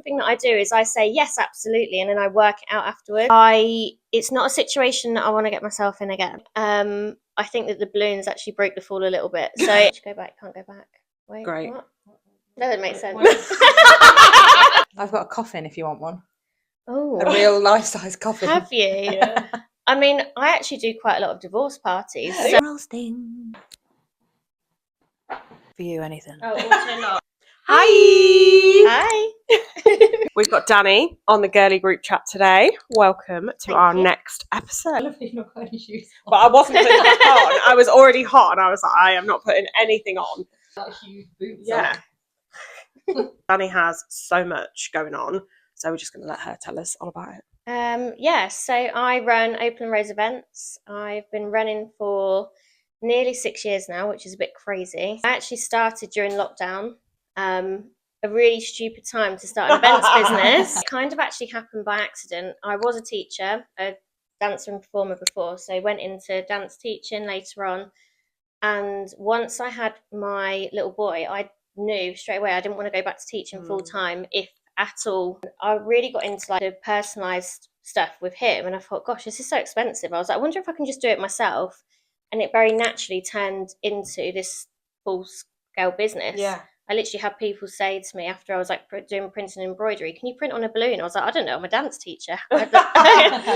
something that I do is I say yes, absolutely, and then I work it out afterwards. It's not a situation that I want to get myself in again. I think that the balloons actually broke the fall a little bit. So go back, can't go back. Wait, great. What? That doesn't make sense. I've got a coffin if you want one. Oh, A real life-size coffin. have you? Yeah. I mean, I actually do quite a lot of divorce parties. So... Roasting. For you, anything. Oh, also not. Hi! Hi. We've got Danny on the girly group chat today. Welcome to Thank our you. next episode. I love that you've not got any shoes on. But I wasn't putting it back on. I was already hot and I was like, I am not putting anything on. That huge boots Yeah. Danny has so much going on, so we're just going to let her tell us all about it. Yeah, so I run Opal and Rose events. I've been running for nearly 6 years now, which is a bit crazy. I actually started during lockdown. A really stupid time to start an events business. It kind of actually happened by accident. I was a teacher, a dancer and performer before, so I went into dance teaching later on. And once I had my little boy, I knew straight away I didn't want to go back to teaching full time, if at all. I really got into like the personalised stuff with him, and I thought, gosh, this is so expensive. I was like, I wonder if I can just do it myself. And it very naturally turned into this full-scale business. Yeah. I literally had people say to me after I was like doing printing and embroidery, can you print on a balloon? I was like, I don't know, I'm a dance teacher. I don't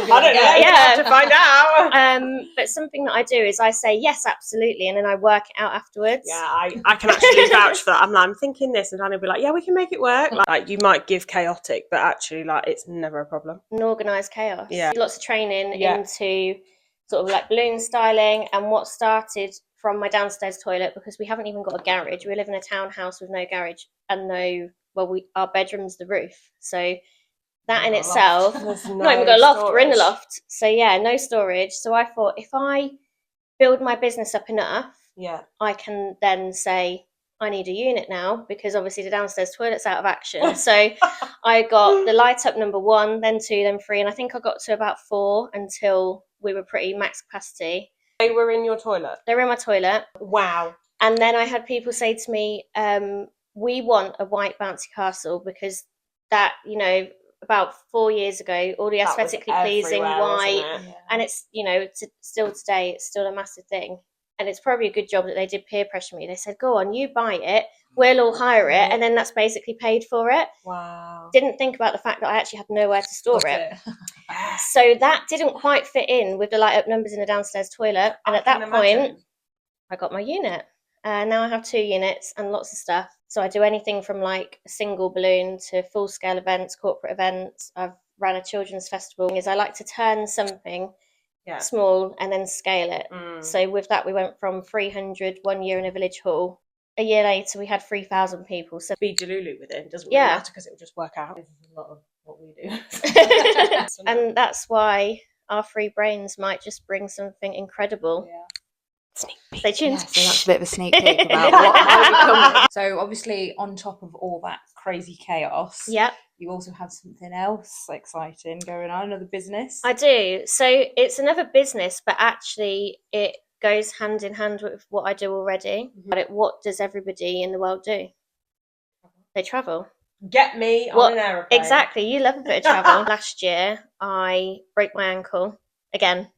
know, you have to find out. But something that I do is I say yes, absolutely, and then I work it out afterwards. Yeah, I can actually vouch for that. I'm thinking this, and Danny will be like, yeah, we can make it work. Like you might give chaotic, but actually, like, it's never a problem. An organised chaos. Yeah. Lots of training into sort of like balloon styling, and what started from my downstairs toilet, because we haven't even got a garage. We live in a townhouse with no garage and our bedroom's the roof. So that in itself, not even got a loft, we're in the loft. So yeah, no storage. So I thought, if I build my business up enough, I can then say, I need a unit now, because obviously the downstairs toilet's out of action. So I got the light up number 1, then 2, then 3, and I think I got to about 4 until we were pretty max capacity. They were in your toilet? They were in my toilet. Wow. And then I had people say to me, we want a white bouncy castle, because that, about 4 years ago, all the aesthetically pleasing white, and it's, still today, it's still a massive thing. And it's probably a good job that they did peer pressure me. They said, go on, you buy it, we'll all hire it, and then that's basically paid for it. Wow. Didn't think about the fact that I actually had nowhere to store it. So that didn't quite fit in with the light up numbers in the downstairs toilet. And at that point, I got my unit. Now I have 2 units and lots of stuff. So I do anything from like a single balloon to full scale events, corporate events. I've ran a children's festival. I like to turn something small and then scale it. So with that, we went from 300 one year in a village hall. A year later, we had 3,000 people. So be delulu with it doesn't really matter, because it will just work out. This is a lot of what we do. And that's why our 3 brains might just bring something incredible. Yeah. Sneak peek. Stay tuned. Yeah, so that's a bit of a sneak peek about what might be coming. So obviously, on top of all that crazy chaos, you also have something else exciting going on, another business. I do. So it's another business, but actually it goes hand in hand with what I do already. But what does everybody in the world do? They travel. Get me on an aeroplane. Exactly. You love a bit of travel. Last year, I broke my ankle again.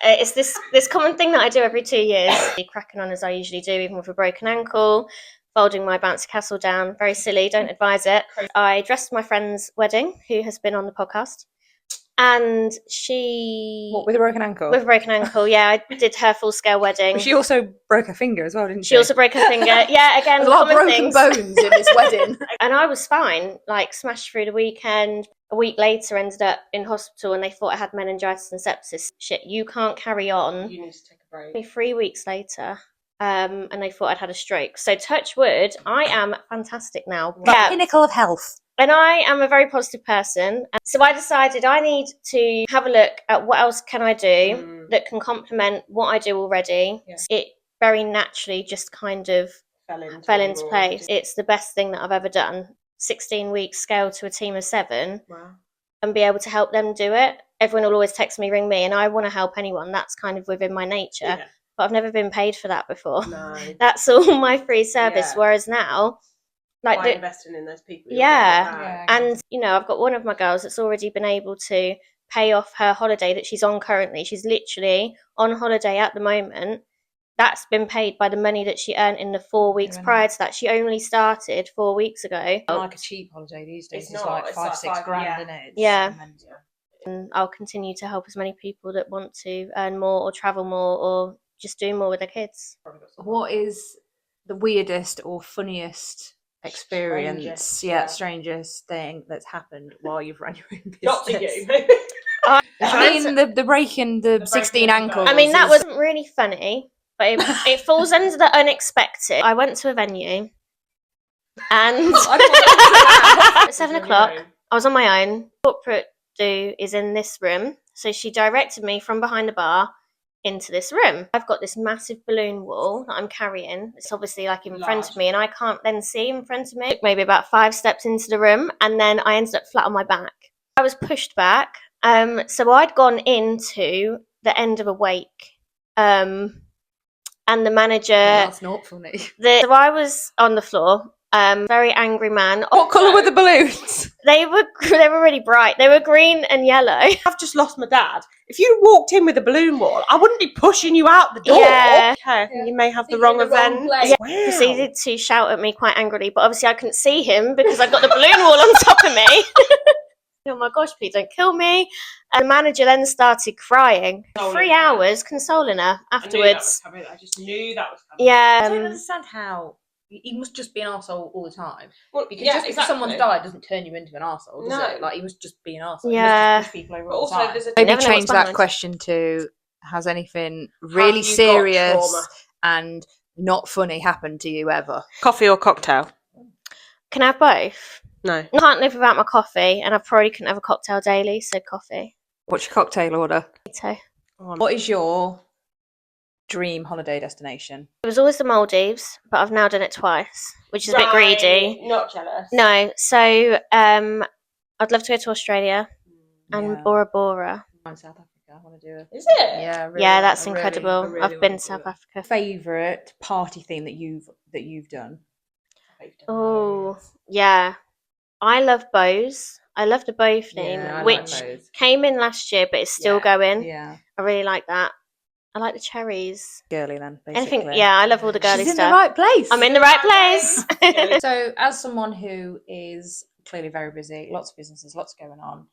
It's this common thing that I do every 2 years. Cracking on as I usually do, even with a broken ankle, folding my bouncy castle down. Very silly, don't advise it. I dressed my friend's wedding, who has been on the podcast. And she... What, with a broken ankle? With a broken ankle, yeah. I did her full-scale wedding. But she also broke her finger as well, didn't she? She also broke her finger. Yeah, again, a lot of broken things. bones in this wedding. And I was fine, like smashed through the weekend. A week later, ended up in hospital, and they thought I had meningitis and sepsis. Shit, you can't carry on. You need to take a break. Only 3 weeks later, and they thought I'd had a stroke. So touch wood, I am fantastic now. The pinnacle of health. And I am a very positive person. So I decided I need to have a look at what else can I do that can complement what I do already. Yeah. It very naturally just kind of fell into place. It's the best thing that I've ever done. 16 weeks scaled to a team of 7. Wow. And be able to help them do it. Everyone will always text me, ring me, and I want to help anyone. That's kind of within my nature. Yeah. But I've never been paid for that before. No. That's all my free service. Yeah. Whereas now, by investing in those people. Yeah. And I've got one of my girls that's already been able to pay off her holiday that she's on currently. She's literally on holiday at the moment. That's been paid by the money that she earned in the 4 weeks prior to that. She only started 4 weeks ago. Like a cheap holiday these days. It's like 5-6 grand, isn't it? Yeah. And I'll continue to help as many people that want to earn more or travel more or just do more with their kids. What is the weirdest or funniest experience? Strangest thing that's happened while you've run your own business? Not to you. I mean, the breaking the 16 ankles. I mean, that wasn't really funny, but it falls under the unexpected. I went to a venue and at 7 o'clock, I was on my own. Corporate is in this room, so she directed me from behind the bar into this room. I've got this massive balloon wall that I'm carrying. It's obviously like in front of me, and I can't then see in front of me. Maybe about 5 steps into the room, and then I ended up flat on my back. I was pushed back. So I'd gone into the end of a wake, and the manager. That's not funny. So I was on the floor. Very angry man. What colour were the balloons? They were really bright. They were green and yellow. I've just lost my dad. If you walked in with a balloon wall, I wouldn't be pushing you out the door. Yeah. Okay. You may have the wrong event. Yeah. Wow. Proceeded to shout at me quite angrily, but obviously I couldn't see him because I've got the balloon wall on top of me. Oh my gosh, please don't kill me. And the manager then started crying. 3 hours consoling her afterwards. I just knew that was coming. Yeah. I don't understand how. He must just be an arsehole all the time. Well, because just because someone's died doesn't turn you into an arsehole, does it? Like, he must just be an arsehole. Yeah. He must just push people over all the time. Maybe change that question to, has anything really serious and not funny happened to you ever? Coffee or cocktail? Can I have both? No. I can't live without my coffee, and I probably couldn't have a cocktail daily, so coffee. What's your cocktail order? Mojito. What is your dream holiday destination? It was always the Maldives, but I've now done it twice, which is a bit greedy. Not jealous. No, so I'd love to go to Australia and Bora Bora. I'm South Africa. I want to do it. Is it? Yeah, really, yeah, that's incredible. I've been to South Africa. Favourite party theme that you've done? Oh, yeah. I love bows. I love the bow theme, which came in last year, but it's still going. Yeah. I really like that. I like the cherries. Girly then, basically. Anything, yeah, I love all the girly She's stuff. in the right place. I'm in the right place. So, as someone who is clearly very busy, lots of businesses, lots going on,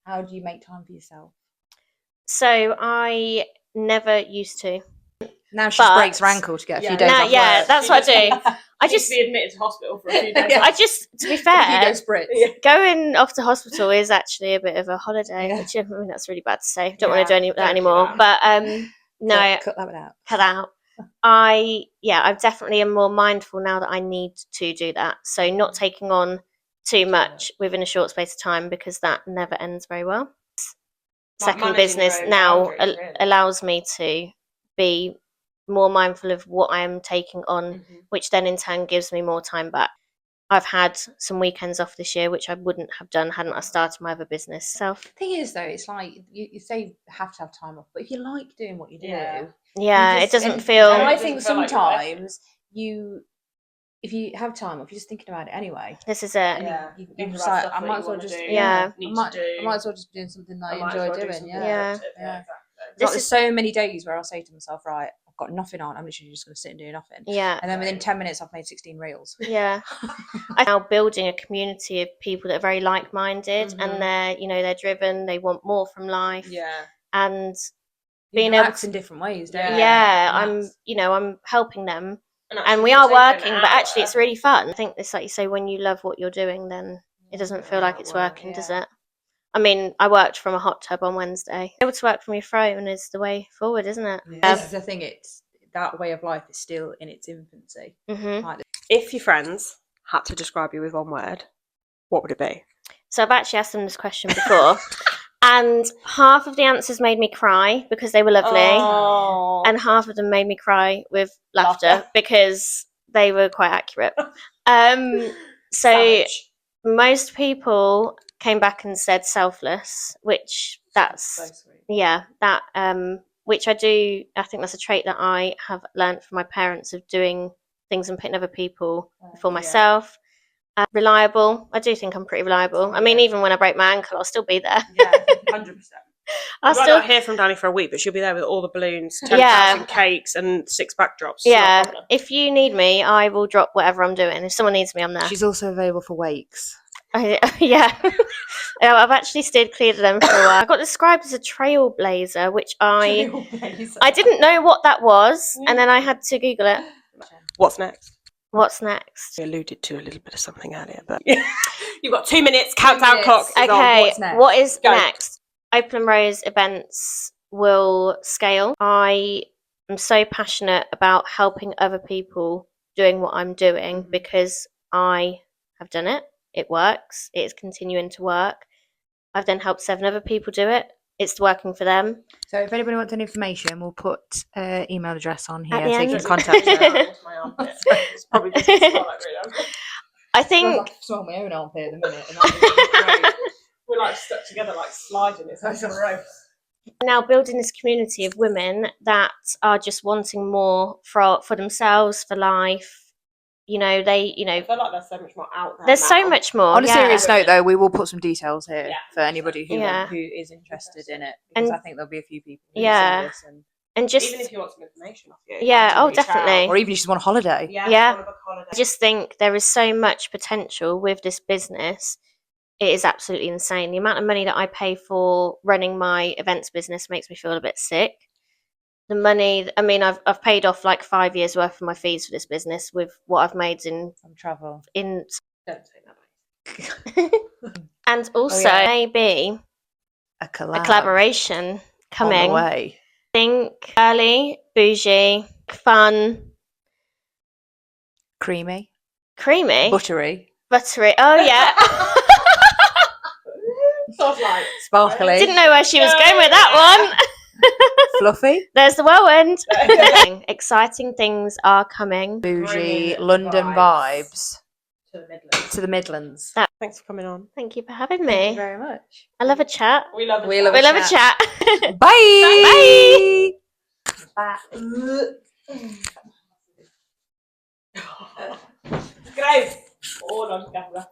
how do you make time for yourself? So, I never used to. Now she breaks her ankle to get a few days off work. That's what I do. I just be admitted to hospital for a few days. To be fair, going off to hospital is actually a bit of a holiday, which I mean, that's really bad to say. Don't want to do that anymore. But no, cut that one out. Cut out. I definitely am more mindful now that I need to do that. So not taking on too much within a short space of time, because that never ends very well. Second business now allows me to be more mindful of what I'm taking on, which then in turn gives me more time back. I've had some weekends off this year, which I wouldn't have done hadn't I started my other business. The thing is, though, it's like you say you have to have time off, but if you like doing what you do, it doesn't feel. And I think sometimes if you have time off, you're just thinking about it anyway. This is it. You just like, I might as well just I might as well just be doing something that I enjoy doing. There's so many days where I'll say to myself, right, I've got nothing on. I'm literally just going to sit and do nothing. Yeah. And then within 10 minutes, I've made 16 reels. Yeah. I'm now building a community of people that are very like-minded, and they're driven. They want more from life. Yeah. And being able to in different ways, don't you? Yeah. I'm helping them, and we are working, but actually it's really fun. I think it's like you say, when you love what you're doing, then it doesn't feel like it's working, does it? I mean, I worked from a hot tub on Wednesday. Able to work from your phone is the way forward, isn't it? This is the thing. It's that way of life is still in its infancy. If your friends had to describe you with one word, what would it be? So I've actually asked them this question before, and half of the answers made me cry because they were lovely, and half of them made me cry with laughter because they were quite accurate. So Savage. Most people came back and said selfless, which that's so sweet. Which I think that's a trait that I have learned from my parents, of doing things and putting other people before myself. Reliable. I do think I'm pretty reliable. I mean, even when I break my ankle, I'll still be there. Yeah, 100%. I might not hear from Danny for a week, but she'll be there with all the balloons, 10,000 cakes, and 6 backdrops. Yeah, if you need me, I will drop whatever I'm doing. If someone needs me, I'm there. She's also available for wakes. Yeah. I've actually steered clear of them for a while. I got described as a trailblazer, which I didn't know what that was, and then I had to Google it. What's next? What's next? We alluded to a little bit of something earlier, but you've got 2 minutes. Countdown clock. Okay, what is next? Opal and Rose events will scale. I am so passionate about helping other people doing what I'm doing because I have done it. It works. It is continuing to work. I've then helped 7 other people do it. It's working for them. So if anybody wants any information, we'll put email address on here so you can contact her. It's probably just I think I saw my own armpit at the minute. And we're like stuck together, like sliding. It's like on a rope. Now building this community of women that are just wanting more for themselves, for life. You know, I feel like there's so much more out there. There's so much more. On a serious note, though, we will put some details here for anybody who is interested in it, because I think there'll be a few people who see this and just even if you want some information off you. Yeah, definitely. Or even if you just want a holiday. Yeah. I just think there is so much potential with this business. It is absolutely insane. The amount of money that I pay for running my events business makes me feel a bit sick. The money, I mean, I've paid off like 5 years worth of my fees for this business with what I've made from travel. Don't say that. And also maybe a collaboration coming. On the way. Think early, bougie, fun, creamy, buttery. Oh yeah. Sounds like sparkly. Didn't know where she was going with that one. Fluffy. There's the whirlwind. Exciting things are coming. Bougie London vibes. To the Midlands. Thanks for coming on. Thank you for having me. Thank you very much. I love a chat. We love a chat. Bye. Bye. Guys, all on camera.